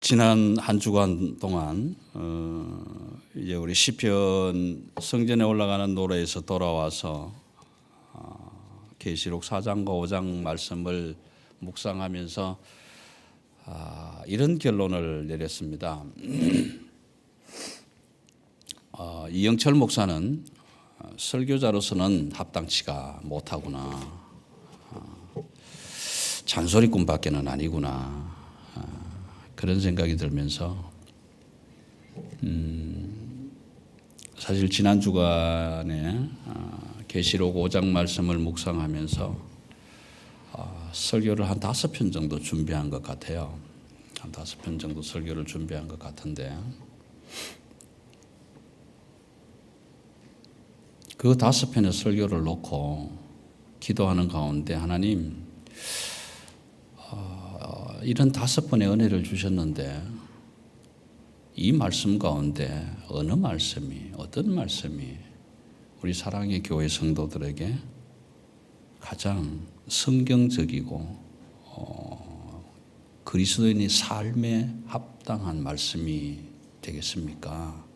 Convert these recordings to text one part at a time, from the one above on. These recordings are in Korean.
지난 한 주간 동안 이제 우리 시편 성전에 올라가는 노래에서 돌아와서 계시록 4장과 5장 말씀을 묵상하면서 이런 결론을 내렸습니다. 이영철 목사는 설교자로서는 합당치가 못하구나. 잔소리꾼밖에는 아니구나. 그런 생각이 들면서 사실 지난 주간에 계시록 5장 말씀을 묵상하면서 설교를 한 5편 정도 준비한 것 같아요. 한 5편 정도 설교를 준비한 것 같은데 그 5편의 설교를 놓고 기도하는 가운데 하나님 이런 5번의 은혜를 주셨는데 이 말씀 가운데 어느 말씀이 어떤 말씀이 우리 사랑의 교회 성도들에게 가장 성경적이고 그리스도인의 삶에 합당한 말씀이 되겠습니까?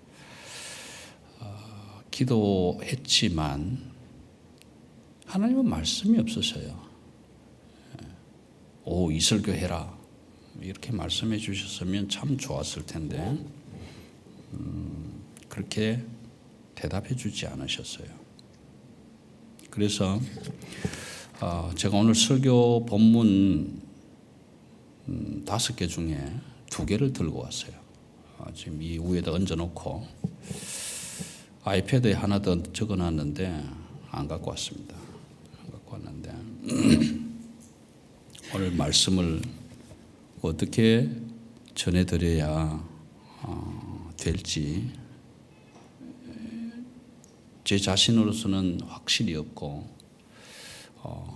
기도했지만 하나님은 말씀이 없으셔요. 이 설교 해라 이렇게 말씀해 주셨으면 참 좋았을 텐데 그렇게 대답해 주지 않으셨어요. 그래서 제가 오늘 설교 본문 5개 중에 2개를 들고 왔어요. 지금 이 위에다 얹어놓고 아이패드에 하나 더 적어놨는데 안 갖고 왔습니다. 안 갖고 왔는데 오늘 말씀을 어떻게 전해드려야 될지 제 자신으로서는 확실히 없고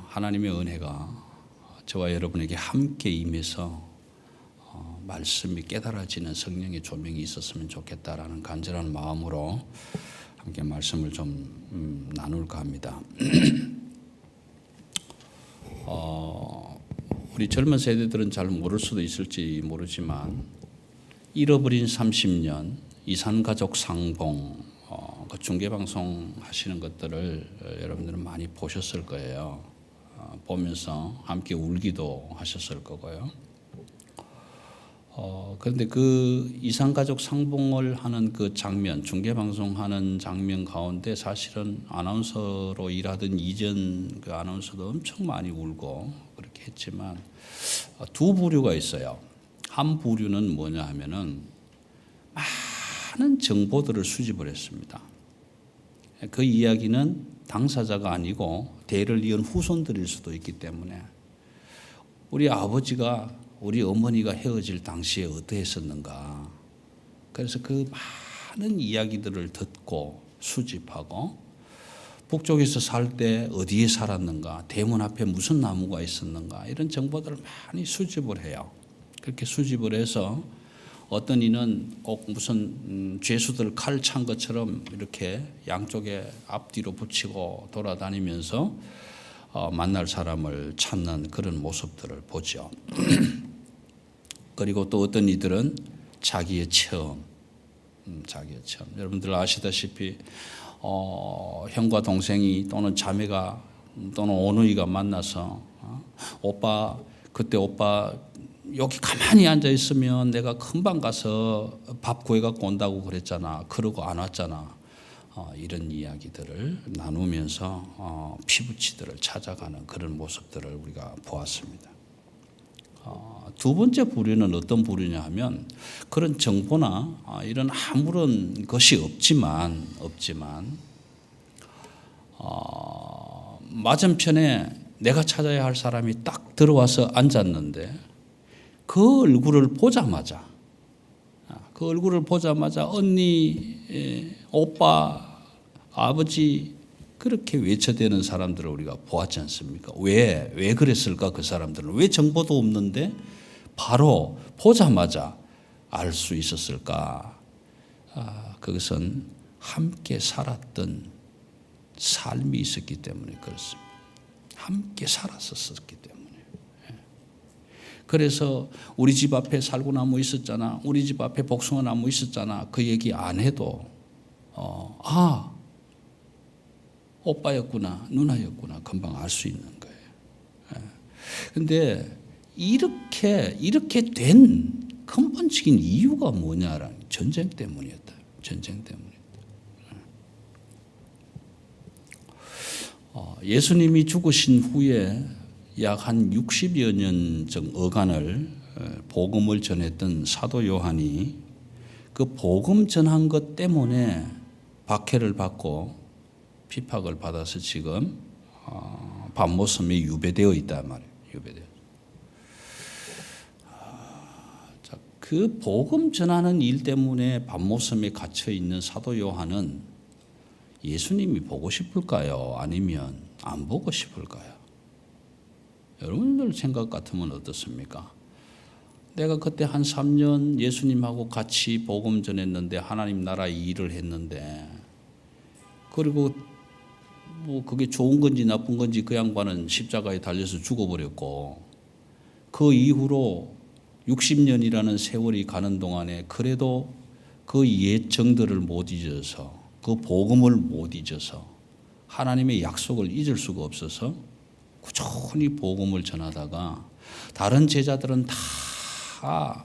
하나님의 은혜가 저와 여러분에게 함께 임해서 말씀이 깨달아지는 성령의 조명이 있었으면 좋겠다라는 간절한 마음으로 함께 말씀을 좀 나눌까 합니다. 우리 젊은 세대들은 잘 모를 수도 있을지 모르지만 잃어버린 30년 이산가족 상봉 그 중계방송 하시는 것들을 여러분들은 많이 보셨을 거예요. 보면서 함께 울기도 하셨을 거고요. 그런데 그 이산가족 상봉을 하는 그 장면, 중계방송하는 장면 가운데 사실은 아나운서로 일하던 이전 그 아나운서도 엄청 많이 울고 그렇게 했지만 2부류가 있어요. 한 부류는 뭐냐 하면은 많은 정보들을 수집을 했습니다. 그 이야기는 당사자가 아니고 대를 이은 후손들일 수도 있기 때문에 우리 아버지가 우리 어머니가 헤어질 당시에 어떠했었는가. 그래서 그 많은 이야기들을 듣고 수집하고 북쪽에서 살 때 어디에 살았는가, 대문 앞에 무슨 나무가 있었는가 이런 정보들을 많이 수집을 해요. 그렇게 수집을 해서 어떤 이는 꼭 무슨 죄수들 칼 찬 것처럼 이렇게 양쪽에 앞뒤로 붙이고 돌아다니면서 만날 사람을 찾는 그런 모습들을 보죠. 그리고 또 어떤 이들은 자기의 체험. 여러분들 아시다시피 형과 동생이 또는 자매가 또는 오누이가 만나서 그때 오빠 여기 가만히 앉아 있으면 내가 금방 가서 밥 구해갖고 온다고 그랬잖아. 그러고 안 왔잖아. 이런 이야기들을 나누면서 피부치들을 찾아가는 그런 모습들을 우리가 보았습니다. 2번째 부류는 어떤 부류냐 하면 그런 정보나 이런 아무런 것이 없지만 맞은편에 내가 찾아야 할 사람이 딱 들어와서 앉았는데 그 얼굴을 보자마자 언니, 오빠, 아버지 그렇게 외쳐대는 사람들을 우리가 보았지 않습니까? 왜 그랬을까? 그 사람들은 왜 정보도 없는데 바로 보자마자 알 수 있었을까? 그것은 함께 살았던 삶이 있었기 때문에 그렇습니다. 함께 살았었기 때문에. 그래서 우리 집 앞에 살구나무 있었잖아, 우리 집 앞에 복숭아나무 있었잖아, 그 얘기 안 해도 오빠였구나, 누나였구나 금방 알 수 있는 거예요. 그런데 이렇게 된 근본적인 이유가 뭐냐라는, 전쟁 때문이었다. 전쟁 때문이었다. 예수님이 죽으신 후에 약 한 60여 년 어간을 복음을 전했던 사도 요한이 그 복음 전한 것 때문에 박해를 받고 핍박을 받아서 지금 반모섬에 유배되어 있단 말이에요. 유배되어. 그 복음 전하는 일 때문에 반모섬에 갇혀 있는 사도 요한은 예수님이 보고 싶을까요? 아니면 안 보고 싶을까요? 여러분들 생각 같으면 어떻습니까? 내가 그때 한 3년 예수님하고 같이 복음 전했는데, 하나님 나라 일을 했는데, 그리고 뭐 그게 좋은 건지 나쁜 건지 그 양반은 십자가에 달려서 죽어버렸고, 그 이후로 60년이라는 세월이 가는 동안에 그래도 그 옛 정들을 못 잊어서, 그 복음을 못 잊어서, 하나님의 약속을 잊을 수가 없어서 꾸준히 복음을 전하다가 다른 제자들은 다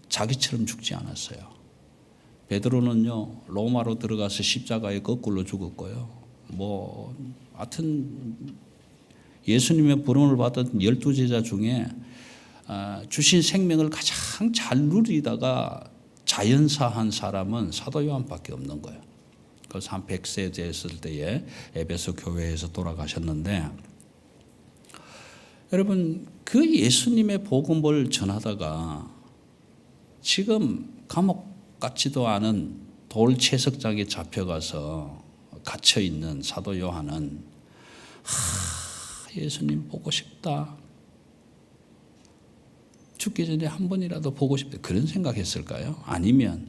자기처럼 죽지 않았어요. 베드로는요, 로마로 들어가서 십자가에 거꾸로 죽었고요. 하여튼 예수님의 부름을 받은 12제자 중에 주신 생명을 가장 잘 누리다가 자연사한 사람은 사도 요한밖에 없는 거예요. 그래서 한 100세 됐을 때에 에베소 교회에서 돌아가셨는데, 여러분 그 예수님의 복음을 전하다가 지금 감옥 같지도 않은 돌 채석장에 잡혀가서 갇혀 있는 사도 요한은 예수님 보고 싶다, 죽기 전에 한 번이라도 보고 싶다, 그런 생각했을까요? 아니면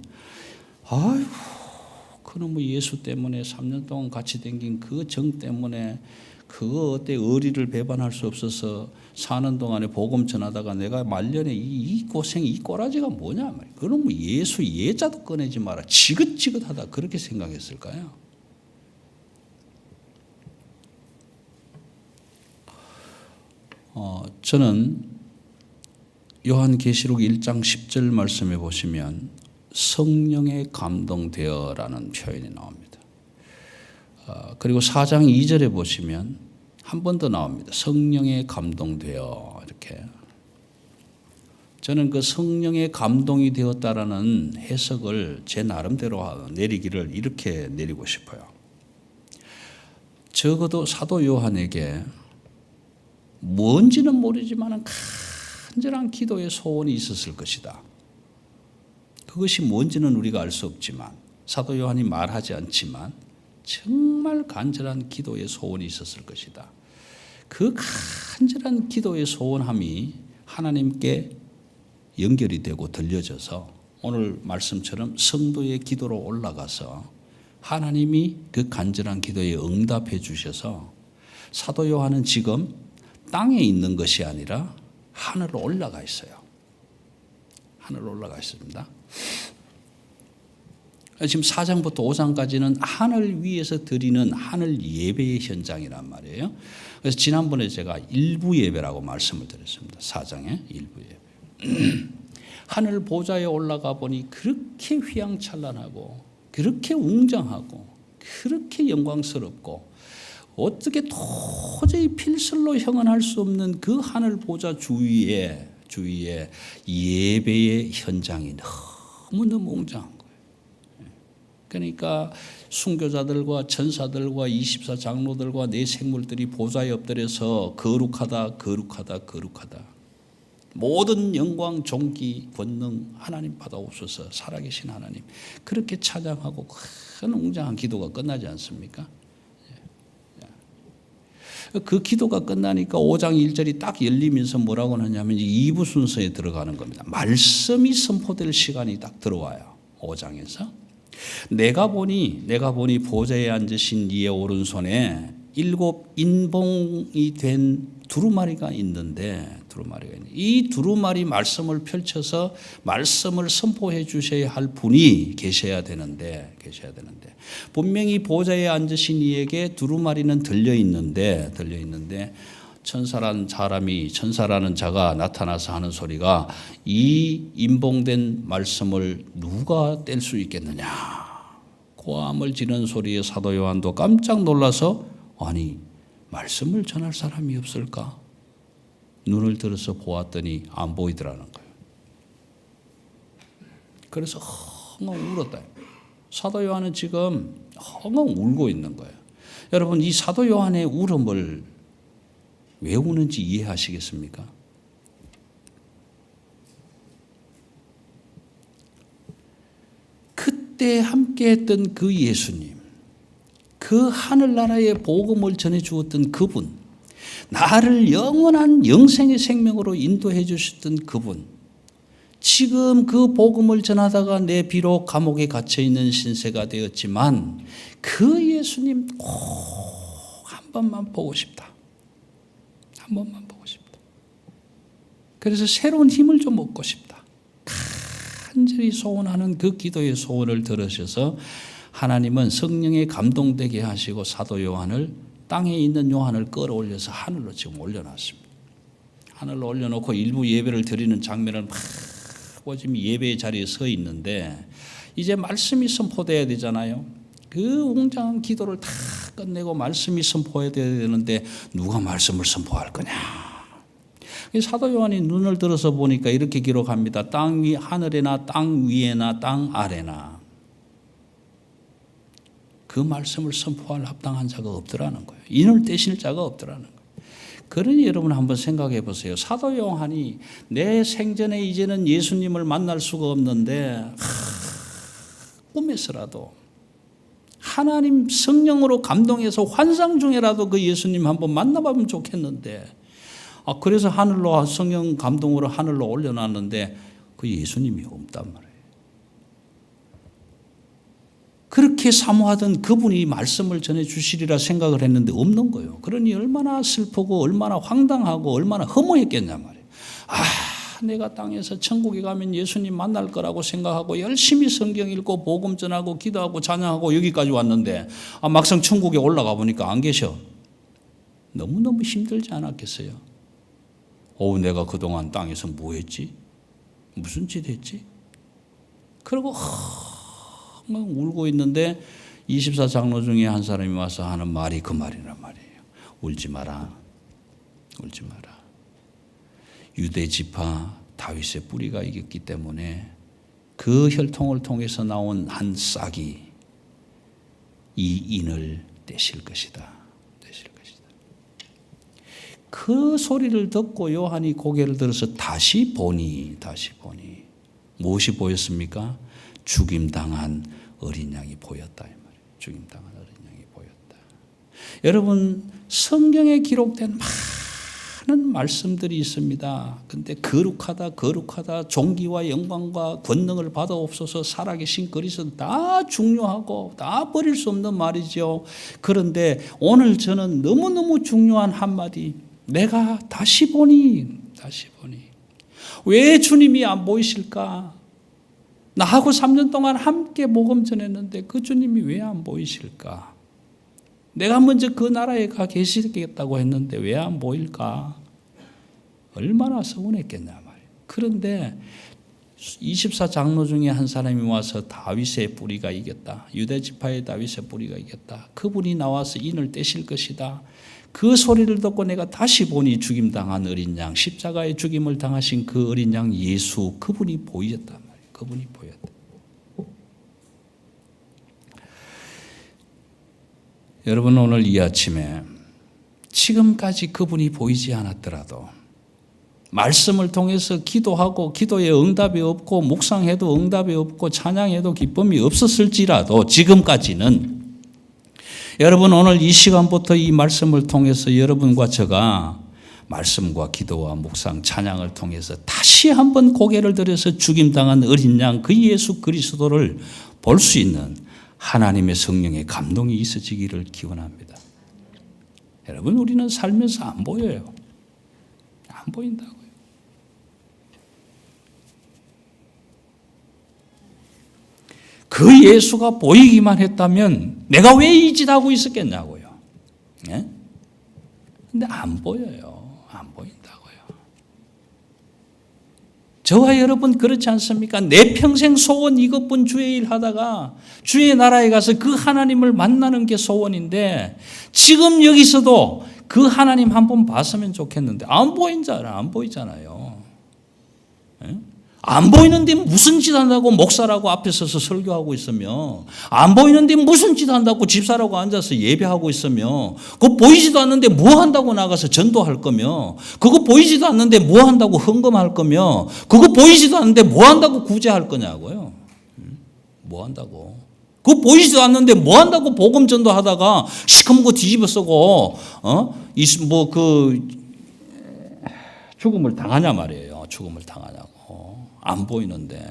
그놈의 예수 때문에 3년 동안 같이 댕긴 그 정 때문에 그거 어때 의리를 배반할 수 없어서 사는 동안에 복음 전하다가 내가 말년에 이 고생, 이 꼬라지가 뭐냐 말이야. 그놈의 예수 예자도 꺼내지 마라, 지긋지긋하다, 그렇게 생각했을까요? 저는 요한계시록 1장 10절 말씀에 보시면 성령에 감동되어라는 표현이 나옵니다. 그리고 4장 2절에 보시면 한 번 더 나옵니다. 성령에 감동되어, 이렇게. 저는 그 성령에 감동이 되었다라는 해석을 제 나름대로 내리기를 이렇게 내리고 싶어요. 적어도 사도 요한에게 뭔지는 모르지만 간절한 기도의 소원이 있었을 것이다. 그것이 뭔지는 우리가 알 수 없지만, 사도 요한이 말하지 않지만 정말 간절한 기도의 소원이 있었을 것이다. 그 간절한 기도의 소원함이 하나님께 연결이 되고 들려져서 오늘 말씀처럼 성도의 기도로 올라가서 하나님이 그 간절한 기도에 응답해 주셔서 사도 요한은 지금 땅에 있는 것이 아니라 하늘로 올라가 있어요. 하늘로 올라가 있습니다. 지금 4장부터 5장까지는 하늘 위에서 드리는 하늘 예배의 현장이란 말이에요. 그래서 지난번에 제가 일부 예배라고 말씀을 드렸습니다. 4장의 일부 예배. 하늘 보좌에 올라가 보니 그렇게 휘황찬란하고 그렇게 웅장하고 그렇게 영광스럽고 어떻게 도저히 필설로 형언할 수 없는 그 하늘 보좌 주위에 예배의 현장이 너무너무 웅장한 거예요. 그러니까 순교자들과 천사들과 24장로들과 네 생물들이 보좌에 엎드려서 거룩하다, 거룩하다, 거룩하다. 모든 영광, 존귀, 권능 하나님 받아옵소서, 살아계신 하나님. 그렇게 찬양하고 큰 웅장한 기도가 끝나지 않습니까? 그 기도가 끝나니까 5장 1절이 딱 열리면서 뭐라고 하냐면 2부 순서에 들어가는 겁니다. 말씀이 선포될 시간이 딱 들어와요. 5장에서. 내가 보니 보좌에 앉으신 이의 오른손에 7 인봉이 된 두루마리가 있는데 이 두루마리 말씀을 펼쳐서 말씀을 선포해 주셔야 할 분이 계셔야 되는데 분명히 보좌에 앉으신 이에게 두루마리는 들려 있는데 천사라는 자가 나타나서 하는 소리가 이 임봉된 말씀을 누가 뗄 수 있겠느냐. 고함을 지르는 소리에 사도 요한도 깜짝 놀라서 아니 말씀을 전할 사람이 없을까? 눈을 들어서 보았더니 안 보이더라는 거예요. 그래서 헝헝 울었다. 사도 요한은 지금 헝헝 울고 있는 거예요. 여러분 이 사도 요한의 울음을 왜 우는지 이해하시겠습니까? 그때 함께했던 그 예수님, 그 하늘나라의 복음을 전해주었던 그분, 나를 영원한 영생의 생명으로 인도해 주셨던 그분, 지금 그 복음을 전하다가 내 비록 감옥에 갇혀있는 신세가 되었지만 그 예수님 꼭 한 번만 보고 싶다. 한 번만 보고 싶다. 그래서 새로운 힘을 좀 얻고 싶다. 간절히 소원하는 그 기도의 소원을 들으셔서 하나님은 성령에 감동되게 하시고 사도 요한을 땅에 있는 요한을 끌어올려서 하늘로 지금 올려놨습니다. 하늘로 올려놓고 일부 예배를 드리는 장면을 막 지금 예배의 자리에 서 있는데 이제 말씀이 선포돼야 되잖아요. 그 웅장한 기도를 다 끝내고 말씀이 선포해야 되는데 누가 말씀을 선포할 거냐. 사도 요한이 눈을 들어서 보니까 이렇게 기록합니다. 땅 위 하늘에나 땅 위에나 땅 아래나 그 말씀을 선포할 합당한 자가 없더라는 거예요. 인을 떼실 자가 없더라는 거예요. 그러니 여러분 한번 생각해 보세요. 사도 요한이 내 생전에 이제는 예수님을 만날 수가 없는데 꿈에서라도 하나님 성령으로 감동해서 환상 중에라도 그 예수님 한번 만나보면 좋겠는데 그래서 하늘로 성령 감동으로 하늘로 올려놨는데 그 예수님이 없단 말이에요. 그렇게 사모하던 그분이 말씀을 전해주시리라 생각을 했는데 없는 거예요. 그러니 얼마나 슬프고 얼마나 황당하고 얼마나 허무했겠냐 말이에요. 내가 땅에서 천국에 가면 예수님 만날 거라고 생각하고 열심히 성경 읽고 복음 전하고 기도하고 찬양하고 여기까지 왔는데 막상 천국에 올라가 보니까 안 계셔. 너무너무 힘들지 않았겠어요? 내가 그동안 땅에서 뭐 했지? 무슨 짓 했지? 그리고 울고 있는데 24장로 중에 한 사람이 와서 하는 말이 그 말이란 말이에요. 울지 마라. 울지 마라. 유대 지파 다윗의 뿌리가 이겼기 때문에 그 혈통을 통해서 나온 한 싹이 이 인을 떼실 것이다. 떼실 것이다. 그 소리를 듣고 요한이 고개를 들어서 다시 보니 무엇이 보였습니까? 죽임당한 어린 양이 보였다. 이 말이에요. 죽임당한 어린 양이 보였다. 여러분 성경에 기록된 많은 말씀들이 있습니다. 근데 거룩하다 존귀와 영광과 권능을 받아옵소서 살아계신 그리스도 다 중요하고 다 버릴 수 없는 말이죠. 그런데 오늘 저는 너무너무 중요한 한마디 내가 다시 보니 왜 주님이 안 보이실까? 나하고 3년 동안 함께 복음 전했는데 그 주님이 왜 안 보이실까? 내가 먼저 그 나라에 가 계시겠다고 했는데 왜 안 보일까? 얼마나 서운했겠냐 말이에요. 그런데 24장로 중에 한 사람이 와서 다윗의 뿌리가 이겼다. 유대 지파의 다윗의 뿌리가 이겼다. 그분이 나와서 인을 떼실 것이다. 그 소리를 듣고 내가 다시 보니 죽임당한 어린 양, 십자가의 죽임을 당하신 그 어린 양 예수, 그분이 보였단 말이에요. 그분이 보였다. 여러분 오늘 이 아침에 지금까지 그분이 보이지 않았더라도 말씀을 통해서 기도하고 기도에 응답이 없고 묵상해도 응답이 없고 찬양해도 기쁨이 없었을지라도 지금까지는 여러분 오늘 이 시간부터 이 말씀을 통해서 여러분과 제가 말씀과 기도와 묵상 찬양을 통해서 다시 한번 고개를 들여서 죽임당한 어린 양 그 예수 그리스도를 볼 수 있는 하나님의 성령의 감동이 있어지기를 기원합니다. 여러분 우리는 살면서 안 보여요. 안 보인다고요. 그 예수가 보이기만 했다면 내가 왜 이 짓 하고 있었겠냐고요. 예? 근데 안 보여요. 안 보인다고요. 저와 여러분 그렇지 않습니까? 내 평생 소원 이것뿐 주의 일 하다가 주의 나라에 가서 그 하나님을 만나는 게 소원인데 지금 여기서도 그 하나님 한번 봤으면 좋겠는데 안 보인잖아요. 안 보이잖아요. 예? 안 보이는데 무슨 짓 한다고 목사라고 앞에 서서 설교하고 있으며 안 보이는데 무슨 짓 한다고 집사라고 앉아서 예배하고 있으며 그거 보이지도 않는데 뭐 한다고 나가서 전도할 거며 그거 보이지도 않는데 뭐 한다고 헌금할 거며 그거 보이지도 않는데 뭐 한다고 구제할 거냐고요. 뭐 한다고. 그거 보이지도 않는데 뭐 한다고 복음 전도하다가 시커멓고 뒤집어 쓰고 죽음을 당하냐 말이에요. 죽음을 당하냐고. 안 보이는데.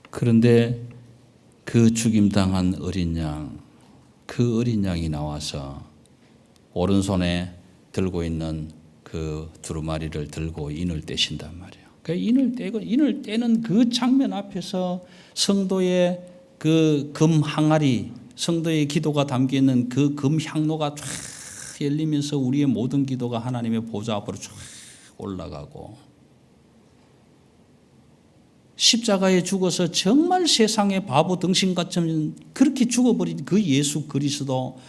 그런데 그 죽임당한 어린 양, 그 어린 양이 나와서 오른손에 들고 있는 그 두루마리를 들고 인을 떼신단 말이에요. 그 인을 떼는 그 장면 앞에서 성도의 그 금 항아리, 성도의 기도가 담겨있는 그 금 향로가 쫙 열리면서 우리의 모든 기도가 하나님의 보좌 앞으로 쫙 올라가고 십자가에 죽어서 정말 세상의 바보 등신같이 그렇게 죽어버린 그 예수 그리스도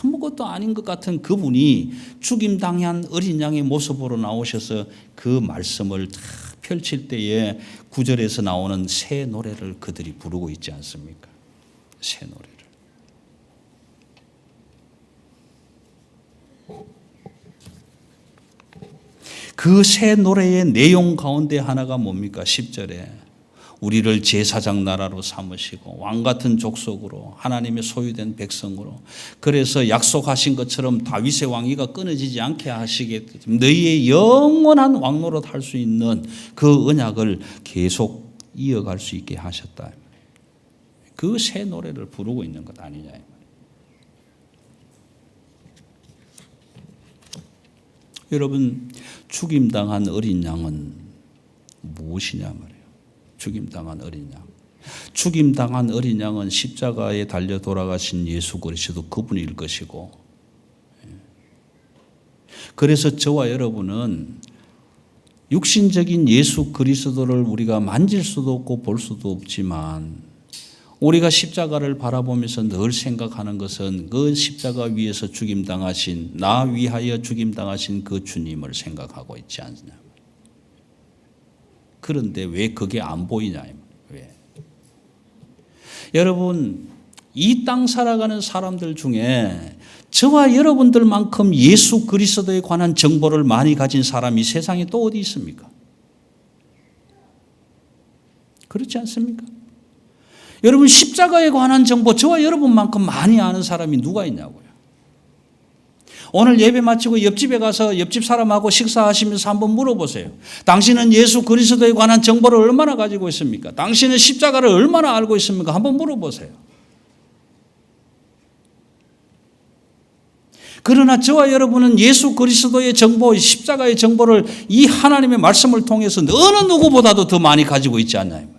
아무것도 아닌 것 같은 그분이 죽임당한 어린 양의 모습으로 나오셔서 그 말씀을 펼칠 때에 9절에서 나오는 새 노래를 그들이 부르고 있지 않습니까? 새 노래를. 그 새 노래의 내용 가운데 하나가 뭡니까? 10절에 우리를 제사장 나라로 삼으시고 왕같은 족속으로 하나님의 소유된 백성으로 그래서 약속하신 것처럼 다윗의 왕위가 끊어지지 않게 하시게 너희의 영원한 왕노릇 할 수 있는 그 언약을 계속 이어갈 수 있게 하셨다. 그 새 노래를 부르고 있는 것 아니냐. 여러분 죽임당한 어린 양은 무엇이냐 말이에요. 죽임당한 어린 양. 죽임당한 어린 양은 십자가에 달려 돌아가신 예수 그리스도 그분일 것이고 그래서 저와 여러분은 육신적인 예수 그리스도를 우리가 만질 수도 없고 볼 수도 없지만 우리가 십자가를 바라보면서 늘 생각하는 것은 그 십자가 위에서 죽임당하신 나 위하여 죽임당하신 그 주님을 생각하고 있지 않느냐. 그런데 왜 그게 안 보이냐. 왜? 여러분 이 땅 살아가는 사람들 중에 저와 여러분들만큼 예수 그리스도에 관한 정보를 많이 가진 사람이 세상에 또 어디 있습니까? 그렇지 않습니까? 여러분 십자가에 관한 정보 저와 여러분만큼 많이 아는 사람이 누가 있냐고요. 오늘 예배 마치고 옆집에 가서 옆집 사람하고 식사하시면서 한번 물어보세요. 당신은 예수 그리스도에 관한 정보를 얼마나 가지고 있습니까? 당신은 십자가를 얼마나 알고 있습니까? 한번 물어보세요. 그러나 저와 여러분은 예수 그리스도의 정보, 십자가의 정보를 이 하나님의 말씀을 통해서 어느 누구보다도 더 많이 가지고 있지 않나요?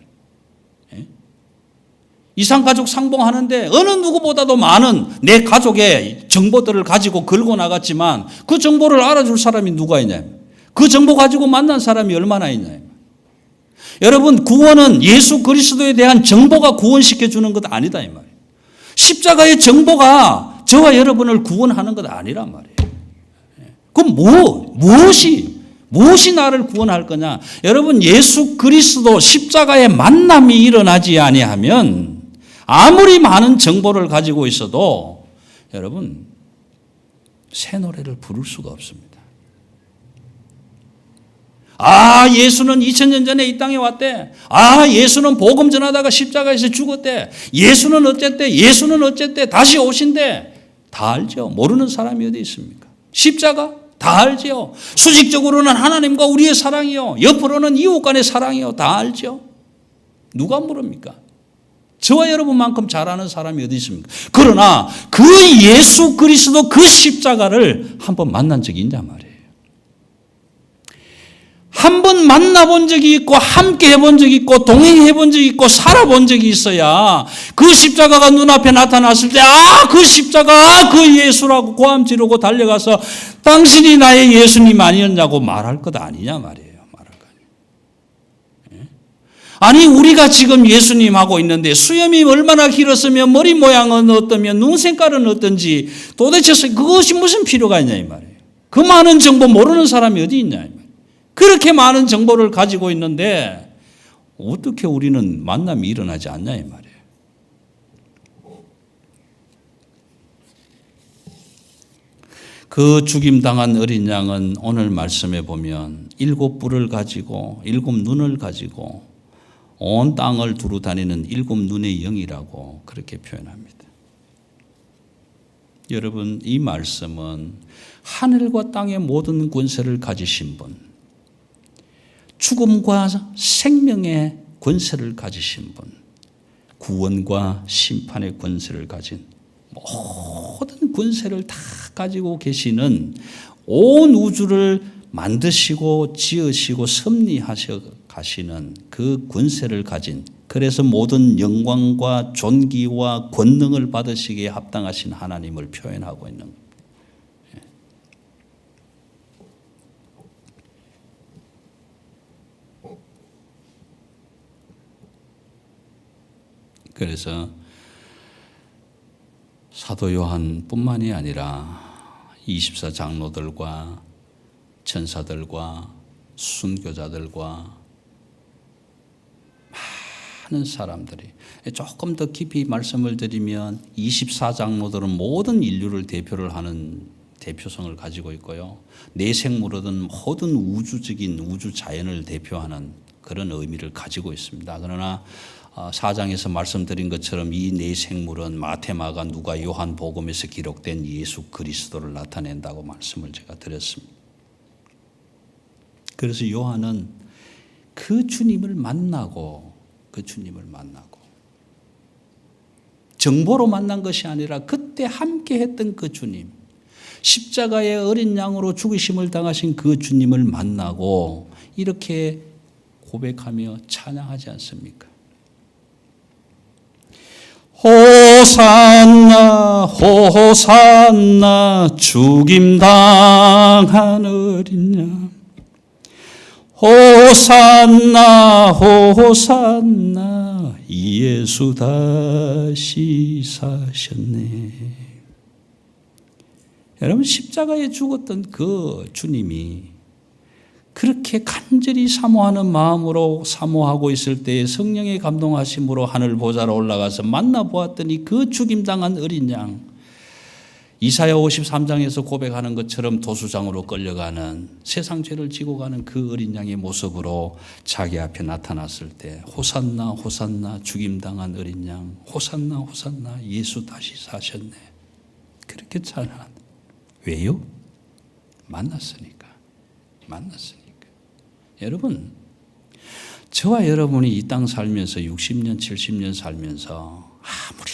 이산가족 상봉하는데 어느 누구보다도 많은 내 가족의 정보들을 가지고 걸고 나갔지만 그 정보를 알아줄 사람이 누가 있냐? 그 정보 가지고 만난 사람이 얼마나 있냐? 여러분 구원은 예수 그리스도에 대한 정보가 구원시켜주는 것 아니다 이 말이에요. 십자가의 정보가 저와 여러분을 구원하는 것 아니란 말이에요. 그럼 무엇이 나를 구원할 거냐? 여러분 예수 그리스도 십자가의 만남이 일어나지 아니하면 아무리 많은 정보를 가지고 있어도 여러분 새 노래를 부를 수가 없습니다. 예수는 2000년 전에 이 땅에 왔대. 예수는 복음 전하다가 십자가에서 죽었대. 예수는 어쨌대. 다시 오신대. 다 알죠. 모르는 사람이 어디 있습니까? 십자가 다 알죠. 수직적으로는 하나님과 우리의 사랑이요. 옆으로는 이웃 간의 사랑이요. 다 알죠. 누가 모릅니까? 저와 여러분만큼 잘 아는 사람이 어디 있습니까? 그러나 그 예수 그리스도 그 십자가를 한번 만난 적이 있냐 말이에요. 한번 만나본 적이 있고 함께 해본 적이 있고 동행해본 적이 있고 살아본 적이 있어야 그 십자가가 눈앞에 나타났을 때 그 십자가 그 예수라고 고함 지르고 달려가서 당신이 나의 예수님 아니었냐고 말할 것 아니냐 말이에요. 말할 거 아니에요. 아니 우리가 지금 예수님 하고 있는데 수염이 얼마나 길었으면 머리 모양은 어떠며 눈 색깔은 어떤지 도대체 그것이 무슨 필요가 있냐 이 말이에요. 그 많은 정보 모르는 사람이 어디 있냐 이 말이에요. 그렇게 많은 정보를 가지고 있는데 어떻게 우리는 만남이 일어나지 않냐 이 말이에요. 그 죽임당한 어린 양은 오늘 말씀에 보면 7뿔을 가지고 7눈을 가지고 온 땅을 두루 다니는 7눈의 영이라고 그렇게 표현합니다. 여러분 이 말씀은 하늘과 땅의 모든 권세를 가지신 분, 죽음과 생명의 권세를 가지신 분, 구원과 심판의 권세를 가진 모든 권세를 다 가지고 계시는 온 우주를 만드시고 지으시고 섭리하셔 가시는 그 권세를 가진, 그래서 모든 영광과 존귀와 권능을 받으시기에 합당하신 하나님을 표현하고 있는 겁니다. 그래서 사도 요한뿐만이 아니라 24장로들과 천사들과 순교자들과 많은 사람들이, 조금 더 깊이 말씀을 드리면 24장로들은 모든 인류를 대표를 하는 대표성을 가지고 있고요. 내생물이든 모든 우주적인 우주 자연을 대표하는 그런 의미를 가지고 있습니다. 그러나 4장에서 말씀드린 것처럼 이 네 생물은 마태, 마가, 누가, 요한 복음에서 기록된 예수 그리스도를 나타낸다고 말씀을 제가 드렸습니다. 그래서 요한은 그 주님을 만나고 정보로 만난 것이 아니라 그때 함께 했던 그 주님, 십자가의 어린 양으로 죽으심을 당하신 그 주님을 만나고 이렇게 고백하며 찬양하지 않습니까? 호산나 호산나 죽임당한 어린 양, 호산나 호산나 예수 다시 사셨네. 여러분 십자가에 죽었던 그 주님이 그렇게 간절히 사모하는 마음으로 사모하고 있을 때에 성령의 감동하심으로 하늘 보좌로 올라가서 만나보았더니 그 죽임당한 어린 양, 이사야 53장에서 고백하는 것처럼 도수장으로 끌려가는, 세상 죄를 지고 가는 그 어린 양의 모습으로 자기 앞에 나타났을 때 호산나 호산나 죽임당한 어린 양, 호산나 호산나 예수 다시 사셨네, 그렇게 찬양한다. 왜요? 만났으니까. 여러분, 저와 여러분이 이 땅 살면서 60년, 70년 살면서 아무리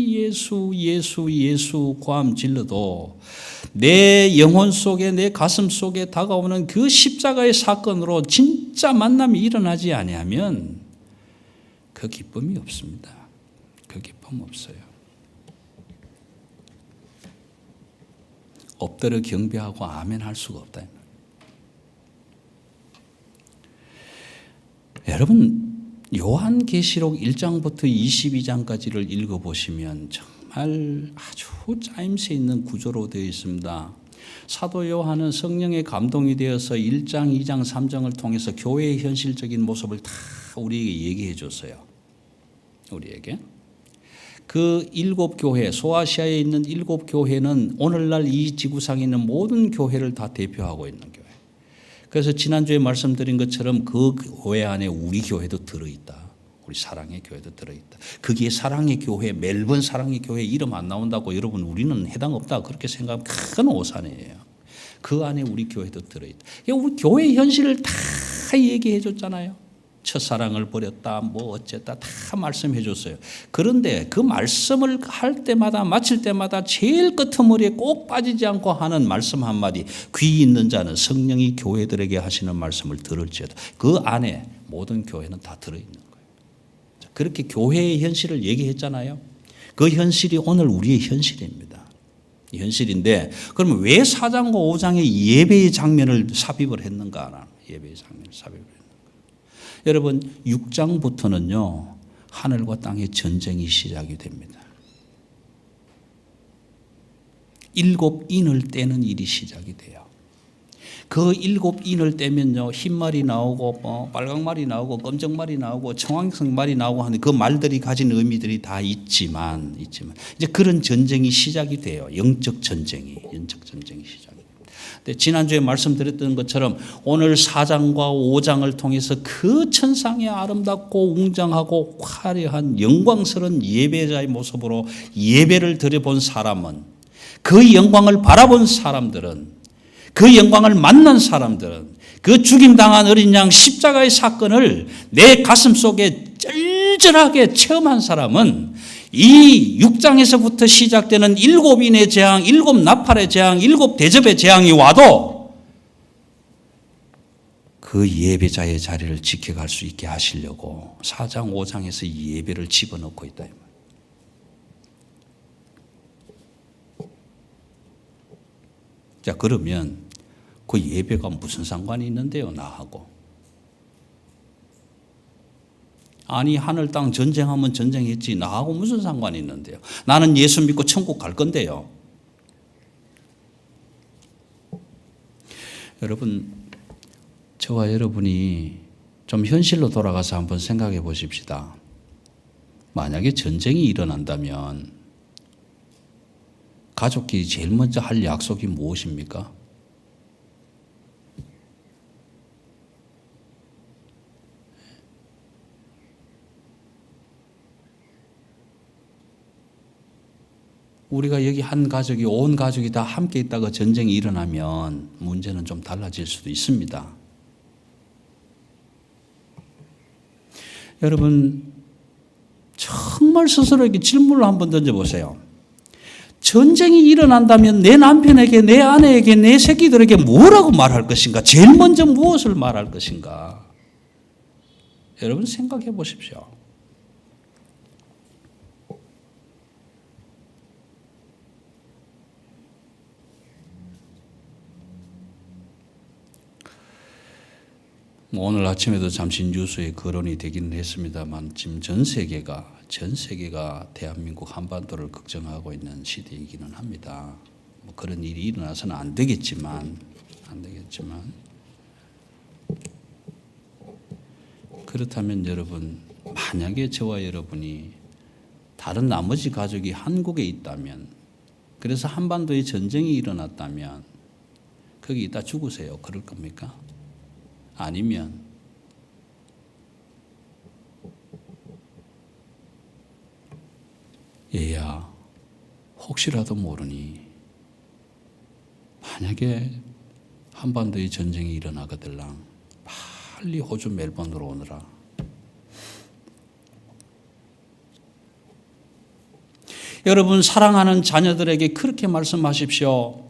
예수 고함 질러도 내 영혼 속에, 내 가슴 속에 다가오는 그 십자가의 사건으로 진짜 만남이 일어나지 아니하면 그 기쁨이 없습니다. 그 기쁨 없어요. 엎드려 경배하고 아멘 할 수가 없다. 여러분, 요한계시록 1장부터 22장까지를 읽어보시면 정말 아주 짜임새 있는 구조로 되어 있습니다. 사도 요한은 성령의 감동이 되어서 1장, 2장, 3장을 통해서 교회의 현실적인 모습을 다 우리에게 얘기해 줬어요. 우리에게. 그 7교회, 소아시아에 있는 7교회는 오늘날 이 지구상에 있는 모든 교회를 다 대표하고 있는 교회. 그래서 지난주에 말씀드린 것처럼 그 교회 안에 우리 교회도 들어있다. 우리 사랑의 교회도 들어있다. 거기에 사랑의 교회, 멜번 사랑의 교회 이름 안 나온다고 여러분 우리는 해당 없다 그렇게 생각하면 큰 오산이에요. 그 안에 우리 교회도 들어있다. 우리 교회 현실을 다 얘기해 줬잖아요. 첫사랑을 버렸다 뭐 어쨌다 다 말씀해 줬어요. 그런데 그 말씀을 할 때마다 마칠 때마다 제일 끄트머리에 꼭 빠지지 않고 하는 말씀 한마디, 귀 있는 자는 성령이 교회들에게 하시는 말씀을 들을지어다. 그 안에 모든 교회는 다 들어있는 거예요. 그렇게 교회의 현실을 얘기했잖아요. 그 현실이 오늘 우리의 현실입니다. 현실인데 그러면 왜 4장과 5장의 예배의 장면을 삽입을 했는가? 예배의 장면을 삽입을 했는가? 여러분 6장부터는요 하늘과 땅의 전쟁이 시작이 됩니다. 7인을 떼는 일이 시작이 돼요. 그 7인을 떼면요 흰말이 나오고 빨강말이 나오고 검정말이 나오고 청황색말이 나오고 하는 그 말들이 가진 의미들이 다 있지만 이제 그런 전쟁이 시작이 돼요. 영적 전쟁이 시작이 됩니다. 근데 지난주에 말씀드렸던 것처럼 오늘 4장과 5장을 통해서 그 천상의 아름답고 웅장하고 화려한 영광스러운 예배자의 모습으로 예배를 드려본 사람은, 그 영광을 바라본 사람들은, 그 영광을 만난 사람들은, 그 죽임당한 어린 양 십자가의 사건을 내 가슴 속에 쩔쩔하게 체험한 사람은 이 6장에서부터 시작되는 7인의 재앙, 7 나팔의 재앙, 7 대접의 재앙이 와도 그 예배자의 자리를 지켜갈 수 있게 하시려고 4장, 5장에서 이 예배를 집어넣고 있다. 자, 그러면 그 예배가 무슨 상관이 있는데요, 나하고? 아니, 하늘 땅 전쟁하면 전쟁했지 나하고 무슨 상관이 있는데요? 나는 예수 믿고 천국 갈 건데요. 여러분, 저와 여러분이 좀 현실로 돌아가서 한번 생각해 보십시다. 만약에 전쟁이 일어난다면 가족끼리 제일 먼저 할 약속이 무엇입니까? 우리가 여기 한 가족이, 온 가족이 다 함께 있다가 전쟁이 일어나면 문제는 좀 달라질 수도 있습니다. 여러분, 정말 스스로에게 질문을 한번 던져보세요. 전쟁이 일어난다면 내 남편에게, 내 아내에게, 내 새끼들에게 뭐라고 말할 것인가? 제일 먼저 무엇을 말할 것인가? 여러분 생각해 보십시오. 오늘 아침에도 잠시 뉴스에 거론이 되기는 했습니다만 지금 전 세계가 대한민국 한반도를 걱정하고 있는 시대이기는 합니다. 뭐 그런 일이 일어나서는 안 되겠지만 그렇다면 여러분, 만약에 저와 여러분이 다른 나머지 가족이 한국에 있다면, 그래서 한반도에 전쟁이 일어났다면 거기 있다 죽으세요. 그럴 겁니까? 아니면 얘야, 혹시라도 모르니 만약에 한반도에 전쟁이 일어나거들랑 빨리 호주 멜번으로 오너라. 여러분, 사랑하는 자녀들에게 그렇게 말씀하십시오.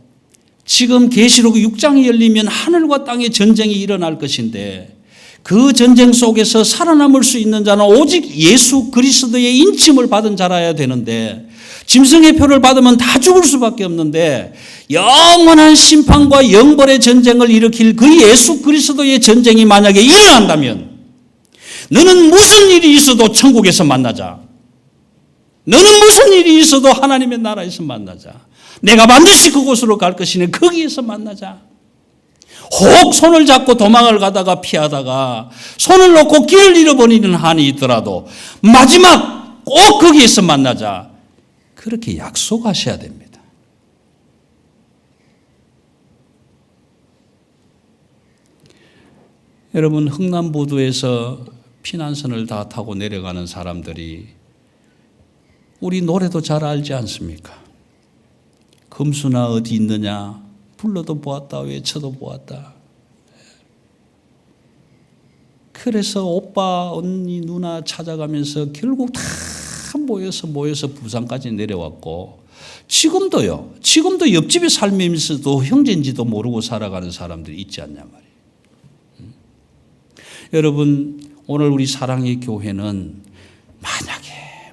지금 계시록 6장이 열리면 하늘과 땅의 전쟁이 일어날 것인데 그 전쟁 속에서 살아남을 수 있는 자는 오직 예수 그리스도의 인침을 받은 자라야 되는데, 짐승의 표를 받으면 다 죽을 수밖에 없는데 영원한 심판과 영벌의 전쟁을 일으킬 그 예수 그리스도의 전쟁이 만약에 일어난다면 너는 무슨 일이 있어도 천국에서 만나자. 너는 무슨 일이 있어도 하나님의 나라에서 만나자. 내가 반드시 그곳으로 갈 것이니 거기에서 만나자. 혹 손을 잡고 도망을 가다가 피하다가 손을 놓고 길을 잃어버리는 한이 있더라도 마지막 꼭 거기에서 만나자. 그렇게 약속하셔야 됩니다. 여러분, 흥남부두에서 피난선을 다 타고 내려가는 사람들이 우리 노래도 잘 알지 않습니까? 금수나 어디 있느냐, 불러도 보았다, 외쳐도 보았다. 그 그래서 오빠, 언니, 누나 찾아가면서 결국 다 모여서 부산까지 내려왔고, 지금도 옆집에 살면서도 형제인지도 모르고 살아가는 사람들이 있지 않냐 말이에요. 여러분, 오늘 우리 사랑의 교회는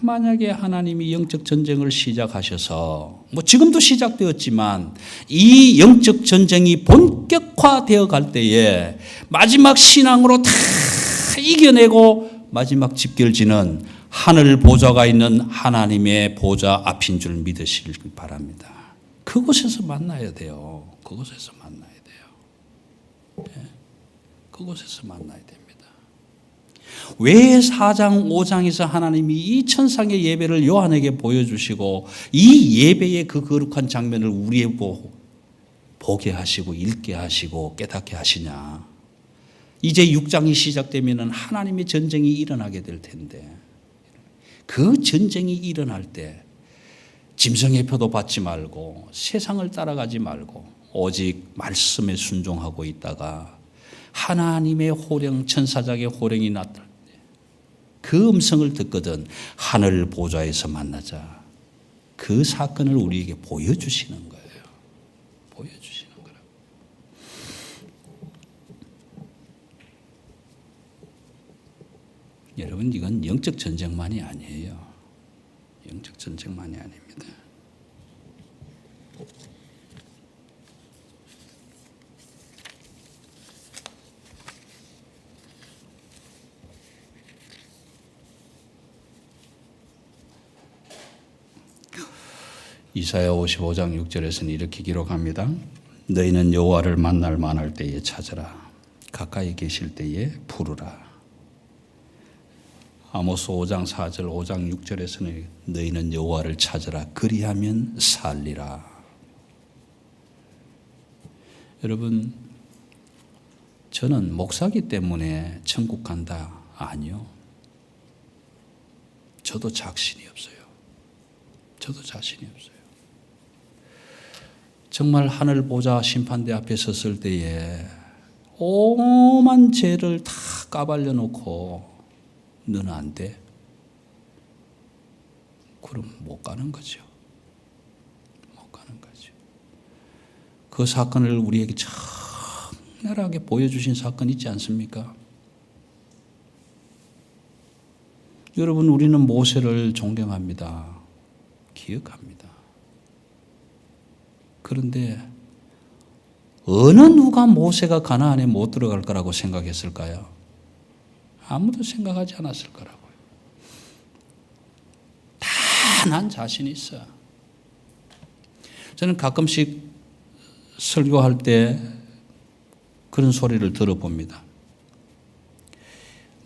만약에 하나님이 영적 전쟁을 시작하셔서, 지금도 시작되었지만 이 영적 전쟁이 본격화되어 갈 때에 마지막 신앙으로 다 이겨내고 마지막 집결지는 하늘 보좌가 있는 하나님의 보좌 앞인 줄 믿으시길 바랍니다. 그곳에서 만나야 돼요. 그곳에서 만나야 돼요. 그곳에서 만나야 됩니다. 왜 4장 5장에서 하나님이 이 천상의 예배를 요한에게 보여주시고 이 예배의 그 거룩한 장면을 우리에게 보게 하시고 읽게 하시고 깨닫게 하시냐. 이제 6장이 시작되면 하나님의 전쟁이 일어나게 될 텐데, 그 전쟁이 일어날 때 짐승의 표도 받지 말고 세상을 따라가지 말고 오직 말씀에 순종하고 있다가 하나님의 호령, 천사장의 호령이 나타날 때 그 음성을 듣거든 하늘 보좌에서 만나자. 그 사건을 우리에게 보여주시는 거예요. 보여주시는 거라고. 여러분, 이건 영적 전쟁만이 아니에요. 영적 전쟁만이 아닙니다. 이사야 55장 6절에서는 이렇게 기록합니다. 너희는 여호와를 만날 만할 때에 찾으라. 가까이 계실 때에 부르라. 아모스 5장 4절 5장 6절에서는 너희는 여호와를 찾으라. 그리하면 살리라. 여러분, 저는 목사기 때문에 천국 간다? 아니요. 저도 자신이 없어요. 정말 하늘 보좌 심판대 앞에 섰을 때에 오만 죄를 다 까발려 놓고 너는 안 돼? 그럼 못 가는 거죠. 그 사건을 우리에게 적나라하게 보여주신 사건 있지 않습니까? 여러분, 우리는 모세를 존경합니다. 기억합니다. 그런데 어느 누가 모세가 가나안에 못 들어갈 거라고 생각했을까요? 아무도 생각하지 않았을 거라고요. 다 난 자신 있어. 저는 가끔씩 설교할 때 그런 소리를 들어봅니다.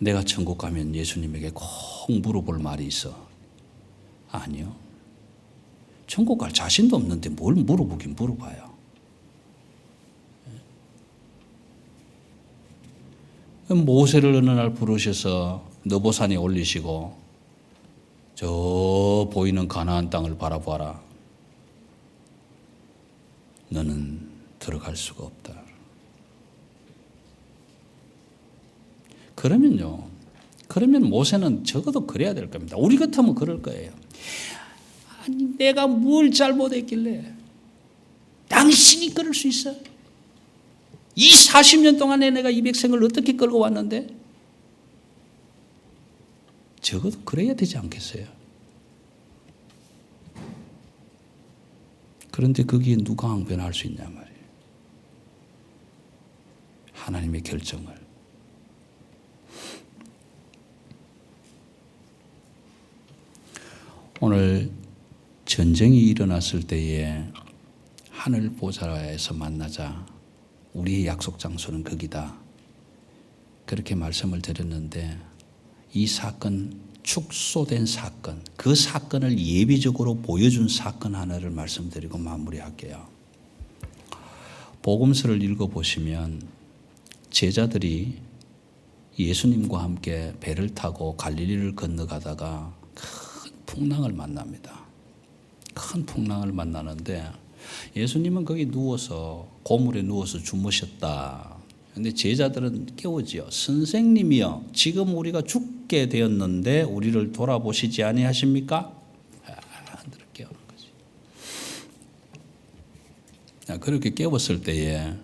내가 천국 가면 예수님에게 꼭 물어볼 말이 있어. 아니요. 천국 갈 자신도 없는데 뭘 물어보긴 물어봐요. 모세를 어느 날 부르셔서 느보산에 올리시고 저 보이는 가나안 땅을 바라봐라. 너는 들어갈 수가 없다. 그러면 모세는 적어도 그래야 될 겁니다. 우리 같으면 그럴 거예요. 아니, 내가 뭘 잘못했길래 당신이 그럴 수 있어? 이 40년 동안에 내가 이 백성을 어떻게 끌고 왔는데? 적어도 그래야 되지 않겠어요? 그런데 거기에 누가 항변할 수 있냐 말이에요. 하나님의 결정을. 오늘 전쟁이 일어났을 때에 하늘 보좌에서 만나자. 우리의 약속 장소는 거기다. 그렇게 말씀을 드렸는데 이 사건, 축소된 사건, 그 사건을 예비적으로 보여준 사건 하나를 말씀드리고 마무리할게요. 복음서를 읽어보시면 제자들이 예수님과 함께 배를 타고 갈릴리를 건너가다가 큰 풍랑을 만납니다. 큰 풍랑을 만나는데 예수님은 거기 누워서 고물에 누워서 주무셨다. 근데 제자들은 깨우지요. 선생님이여, 지금 우리가 죽게 되었는데 우리를 돌아보시지 아니하십니까? 깨우는 거지. 그렇게 깨웠을 때에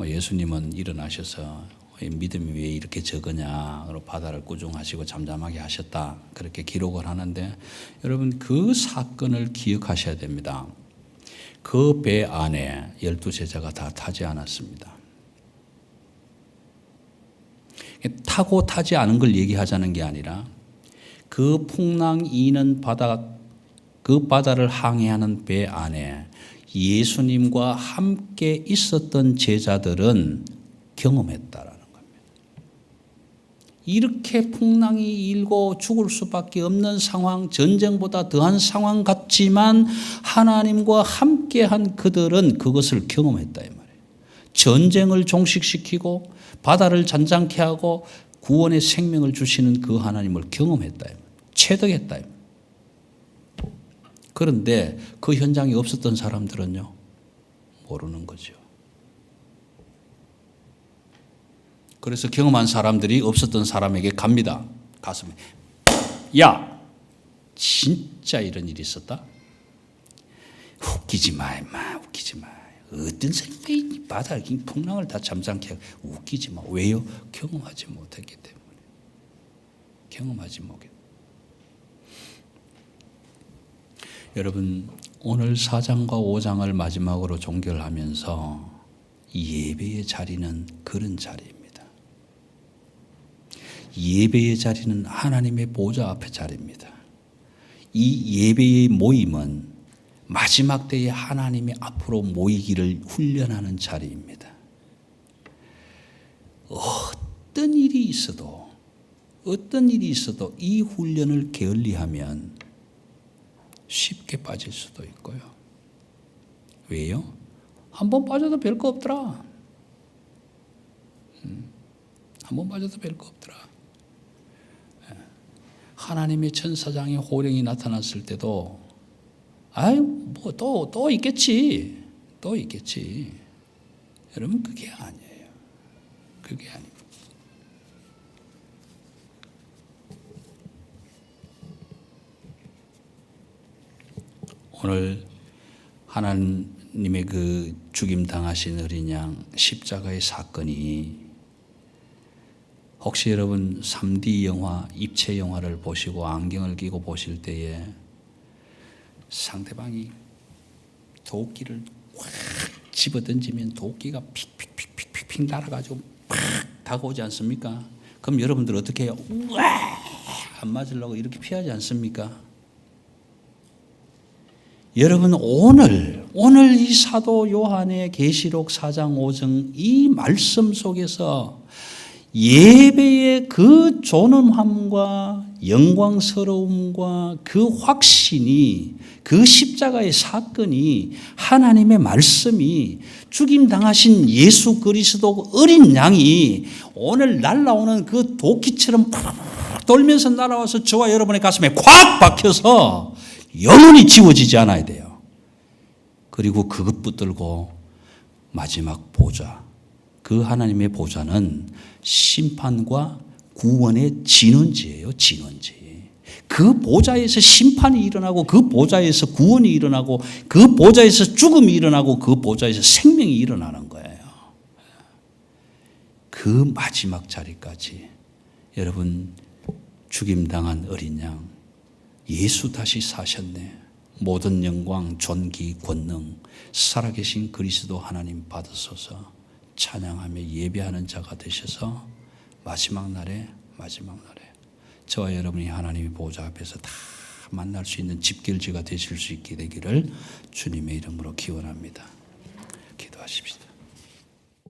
예수님은 일어나셔서 믿음이 왜 이렇게 적으냐, 바다를 꾸중하시고 잠잠하게 하셨다, 그렇게 기록을 하는데, 여러분 그 사건을 기억하셔야 됩니다. 그 배 안에 12제자가 다 타지 않았습니다. 타고 타지 않은 걸 얘기하자는 게 아니라 그 풍랑이 있는 바다, 그 바다를 항해하는 배 안에 예수님과 함께 있었던 제자들은 경험했다라는 겁니다. 이렇게 풍랑이 일고 죽을 수밖에 없는 상황, 전쟁보다 더한 상황 같지만 하나님과 함께한 그들은 그것을 경험했다 이 말이에요. 전쟁을 종식시키고 바다를 잔잔케 하고 구원의 생명을 주시는 그 하나님을 경험했다, 체득했다. 그런데 그 현장에 없었던 사람들은요, 모르는 거죠. 그래서 경험한 사람들이 없었던 사람에게 갑니다. 가슴에, 야, 진짜 이런 일이 있었다? 웃기지 마, 임마, 웃기지 마. 어떤 사람이 바다 풍랑을 다 잠잠케 하고 웃기지 마. 왜요? 경험하지 못했기 때문에. 경험하지 못했기 때문에. 여러분, 오늘 4장과 5장을 마지막으로 종결하면서 예배의 자리는 그런 자리입니다. 예배의 자리는 하나님의 보좌 앞의 자리입니다. 이 예배의 모임은 마지막 때에 하나님의 앞으로 모이기를 훈련하는 자리입니다. 어떤 일이 있어도 이 훈련을 게을리하면 쉽게 빠질 수도 있고요. 왜요? 한번 빠져도 별거 없더라. 한번 빠져도 별거 없더라. 하나님의 천사장의 호령이 나타났을 때도 또 있겠지. 또 있겠지. 여러분, 그게 아니에요. 그게 아니고. 오늘 하나님의 그 죽임 당하신 어린 양 십자가의 사건이, 혹시 여러분 3D 영화, 입체 영화를 보시고 안경을 끼고 보실 때에 상대방이 도끼를 확 집어던지면 도끼가 픽픽픽픽픽 날아가지고 팍 다가오지 않습니까? 그럼 여러분들 어떻게 해요? 우와! 안 맞으려고 이렇게 피하지 않습니까? 여러분, 오늘 이 사도 요한의 계시록 4장 5장 이 말씀 속에서 예배의 그 존엄함과 영광스러움과 그 확신이, 그 십자가의 사건이, 하나님의 말씀이, 죽임당하신 예수 그리스도 어린 양이 오늘 날아오는 그 도끼처럼 팍 돌면서 날아와서 저와 여러분의 가슴에 콱 박혀서 영원히 지워지지 않아야 돼요. 그리고 그것 붙들고 마지막 보좌, 그 하나님의 보좌는 심판과 구원의 진원지예요. 진원지. 그 보좌에서 심판이 일어나고, 그 보좌에서 구원이 일어나고, 그 보좌에서 죽음이 일어나고, 그 보좌에서 생명이 일어나는 거예요. 그 마지막 자리까지 여러분, 죽임당한 어린 양 예수 다시 사셨네. 모든 영광, 존귀, 권능 살아계신 그리스도 하나님 받으소서 찬양하며 예배하는 자가 되셔서 마지막 날에 저와 여러분이 하나님의 보좌 앞에서 다 만날 수 있는 집결지가 되실 수 있게 되기를 주님의 이름으로 기원합니다. 기도하십시다.